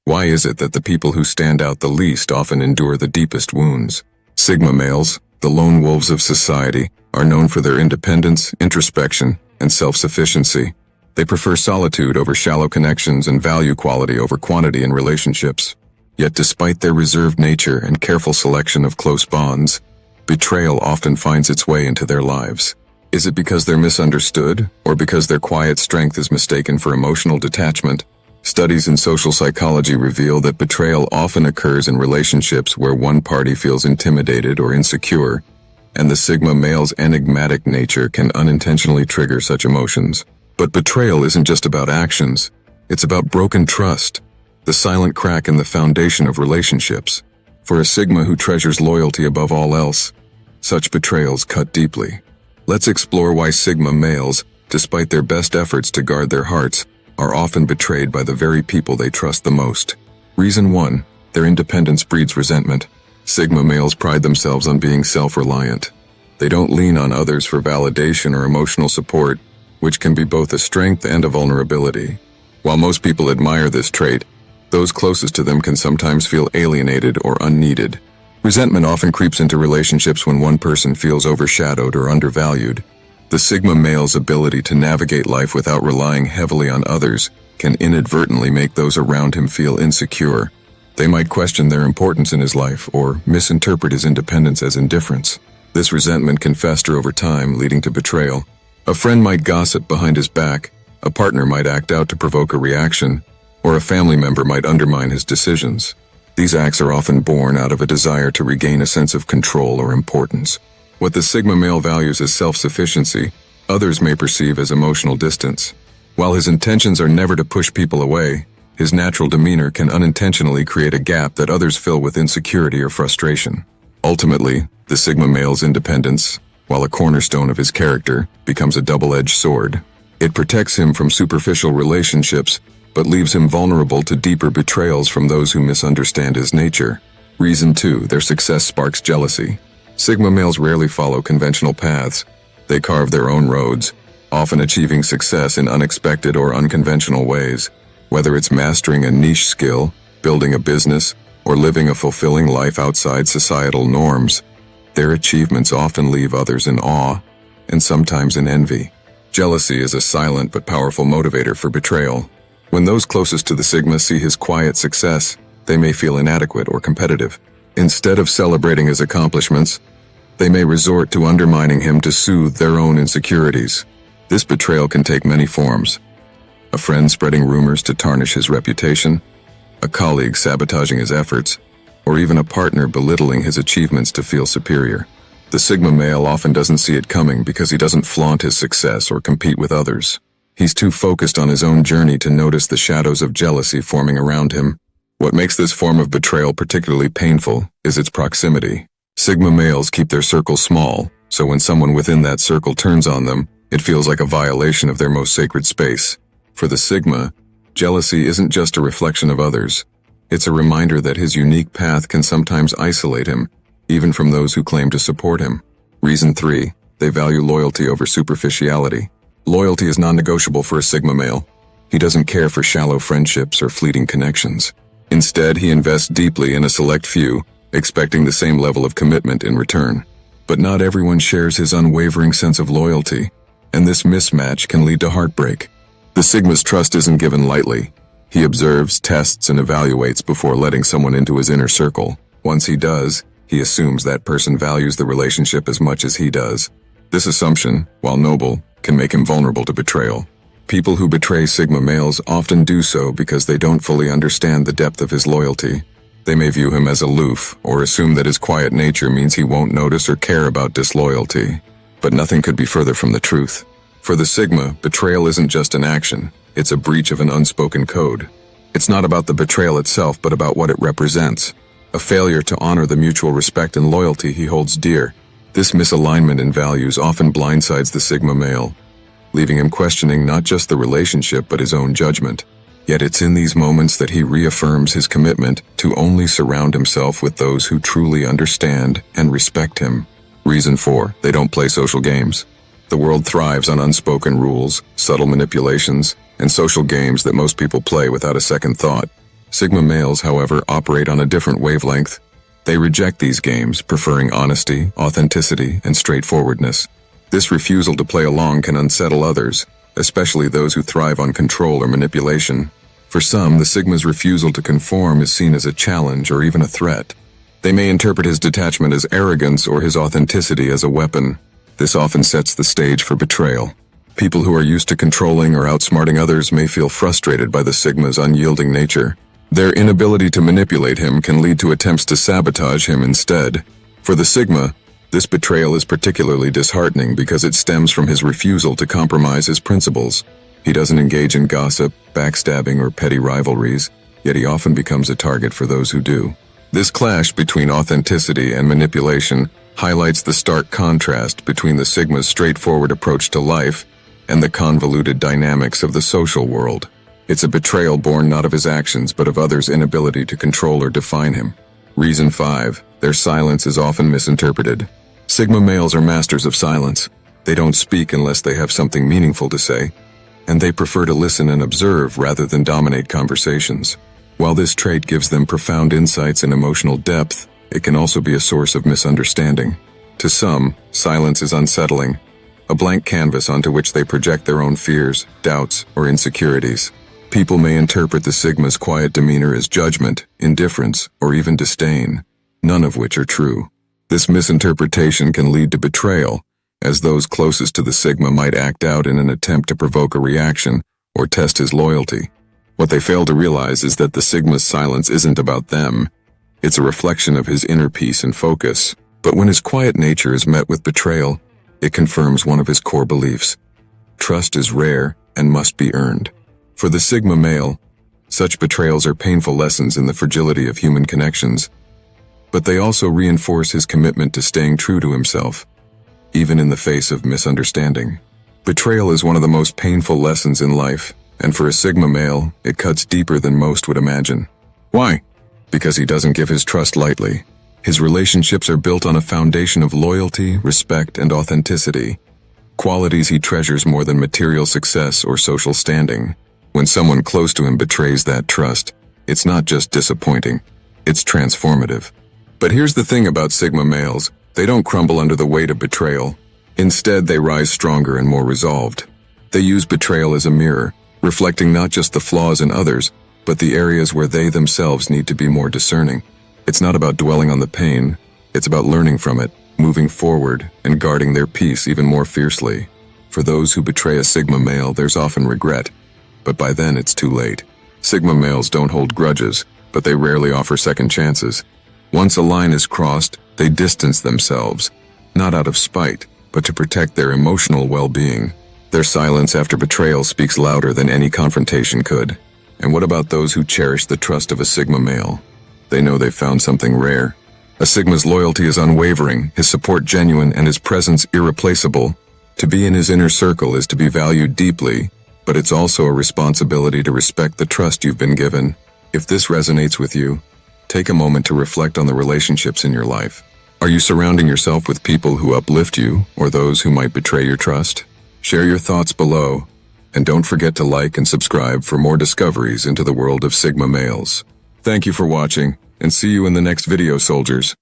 Why is it that the people who stand out the least often endure the deepest wounds? Sigma males, the lone wolves of society, are known for their independence, introspection, and self-sufficiency. They prefer solitude over shallow connections and value quality over quantity in relationships. Yet despite their reserved nature and careful selection of close bonds, betrayal often finds its way into their lives. Is it because they're misunderstood, or because their quiet strength is mistaken for emotional detachment? Studies in social psychology reveal that betrayal often occurs in relationships where one party feels intimidated or insecure, and the Sigma male's enigmatic nature can unintentionally trigger such emotions. But betrayal isn't just about actions, it's about broken trust, the silent crack in the foundation of relationships. For a Sigma who treasures loyalty above all else, such betrayals cut deeply. Let's explore why Sigma males, despite their best efforts to guard their hearts, are often betrayed by the very people they trust the most. Reason 1. Their independence breeds resentment. Sigma males pride themselves on being self-reliant. They don't lean on others for validation or emotional support, which can be both a strength and a vulnerability. While most people admire this trait, those closest to them can sometimes feel alienated or unneeded. Resentment often creeps into relationships when one person feels overshadowed or undervalued. The Sigma male's ability to navigate life without relying heavily on others can inadvertently make those around him feel insecure. They might question their importance in his life or misinterpret his independence as indifference. This resentment can fester over time, leading to betrayal. A friend might gossip behind his back, a partner might act out to provoke a reaction, or a family member might undermine his decisions. These acts are often born out of a desire to regain a sense of control or importance. What the Sigma male values as self-sufficiency, others may perceive as emotional distance. While his intentions are never to push people away, his natural demeanor can unintentionally create a gap that others fill with insecurity or frustration. Ultimately, the Sigma male's independence, while a cornerstone of his character, becomes a double-edged sword. It protects him from superficial relationships, but leaves him vulnerable to deeper betrayals from those who misunderstand his nature. Reason 2. Their success sparks jealousy. Sigma males rarely follow conventional paths. They carve their own roads, often achieving success in unexpected or unconventional ways. Whether it's mastering a niche skill, building a business, or living a fulfilling life outside societal norms, their achievements often leave others in awe, and sometimes in envy. Jealousy is a silent but powerful motivator for betrayal. When those closest to the Sigma see his quiet success, they may feel inadequate or competitive. Instead of celebrating his accomplishments, they may resort to undermining him to soothe their own insecurities. This betrayal can take many forms. A friend spreading rumors to tarnish his reputation, a colleague sabotaging his efforts, or even a partner belittling his achievements to feel superior. The Sigma male often doesn't see it coming because he doesn't flaunt his success or compete with others. He's too focused on his own journey to notice the shadows of jealousy forming around him. What makes this form of betrayal particularly painful is its proximity. Sigma males keep their circle small, so when someone within that circle turns on them, it feels like a violation of their most sacred space. For the Sigma, jealousy isn't just a reflection of others. It's a reminder that his unique path can sometimes isolate him, even from those who claim to support him. Reason 3. They value loyalty over superficiality. Loyalty is non-negotiable for a Sigma male. He doesn't care for shallow friendships or fleeting connections. Instead, he invests deeply in a select few, expecting the same level of commitment in return. But not everyone shares his unwavering sense of loyalty, and this mismatch can lead to heartbreak. The Sigma's trust isn't given lightly. He observes, tests, and evaluates before letting someone into his inner circle. Once he does, he assumes that person values the relationship as much as he does. This assumption, while noble, can make him vulnerable to betrayal. People who betray Sigma males often do so because they don't fully understand the depth of his loyalty. They may view him as aloof or assume that his quiet nature means he won't notice or care about disloyalty. But nothing could be further from the truth. For the Sigma, betrayal isn't just an action. It's a breach of an unspoken code. It's not about the betrayal itself, but about what it represents. A failure to honor the mutual respect and loyalty he holds dear. This misalignment in values often blindsides the Sigma male, leaving him questioning not just the relationship but his own judgment. Yet it's in these moments that he reaffirms his commitment to only surround himself with those who truly understand and respect him. Reason 4. They don't play social games. The world thrives on unspoken rules, subtle manipulations, and social games that most people play without a second thought. Sigma males, however, operate on a different wavelength. They reject these games, preferring honesty, authenticity, and straightforwardness. This refusal to play along can unsettle others, especially those who thrive on control or manipulation. For some, the Sigma's refusal to conform is seen as a challenge or even a threat. They may interpret his detachment as arrogance or his authenticity as a weapon. This often sets the stage for betrayal. People who are used to controlling or outsmarting others may feel frustrated by the Sigma's unyielding nature. Their inability to manipulate him can lead to attempts to sabotage him instead. For the Sigma, this betrayal is particularly disheartening because it stems from his refusal to compromise his principles. He doesn't engage in gossip, backstabbing, or petty rivalries, yet he often becomes a target for those who do. This clash between authenticity and manipulation highlights the stark contrast between the Sigma's straightforward approach to life and the convoluted dynamics of the social world. It's a betrayal born not of his actions but of others' inability to control or define him. Reason 5. Their silence is often misinterpreted. Sigma males are masters of silence. They don't speak unless they have something meaningful to say, and they prefer to listen and observe rather than dominate conversations. While this trait gives them profound insights and emotional depth, it can also be a source of misunderstanding. To some, silence is unsettling, a blank canvas onto which they project their own fears, doubts, or insecurities. People may interpret the Sigma's quiet demeanor as judgment, indifference, or even disdain, none of which are true. This misinterpretation can lead to betrayal, as those closest to the Sigma might act out in an attempt to provoke a reaction or test his loyalty. What they fail to realize is that the Sigma's silence isn't about them. It's a reflection of his inner peace and focus. But when his quiet nature is met with betrayal, it confirms one of his core beliefs. Trust is rare and must be earned. For the Sigma male, such betrayals are painful lessons in the fragility of human connections, but they also reinforce his commitment to staying true to himself, even in the face of misunderstanding. Betrayal is one of the most painful lessons in life, and for a Sigma male, it cuts deeper than most would imagine. Why? Because he doesn't give his trust lightly. His relationships are built on a foundation of loyalty, respect, and authenticity, qualities he treasures more than material success or social standing. When someone close to him betrays that trust, it's not just disappointing, it's transformative. But here's the thing about Sigma males, they don't crumble under the weight of betrayal. Instead, they rise stronger and more resolved. They use betrayal as a mirror, reflecting not just the flaws in others, but the areas where they themselves need to be more discerning. It's not about dwelling on the pain, it's about learning from it, moving forward, and guarding their peace even more fiercely. For those who betray a Sigma male, there's often regret, but by then it's too late. Sigma males don't hold grudges, but they rarely offer second chances. Once a line is crossed, they distance themselves, not out of spite, but to protect their emotional well-being. Their silence after betrayal speaks louder than any confrontation could. And what about those who cherish the trust of a Sigma male? They know they've found something rare. A Sigma's loyalty is unwavering, his support genuine, and his presence irreplaceable. To be in his inner circle is to be valued deeply, but it's also a responsibility to respect the trust you've been given. If this resonates with you, take a moment to reflect on the relationships in your life. Are you surrounding yourself with people who uplift you, or those who might betray your trust? Share your thoughts below, and don't forget to like and subscribe for more discoveries into the world of Sigma males. Thank you for watching, and see you in the next video, soldiers.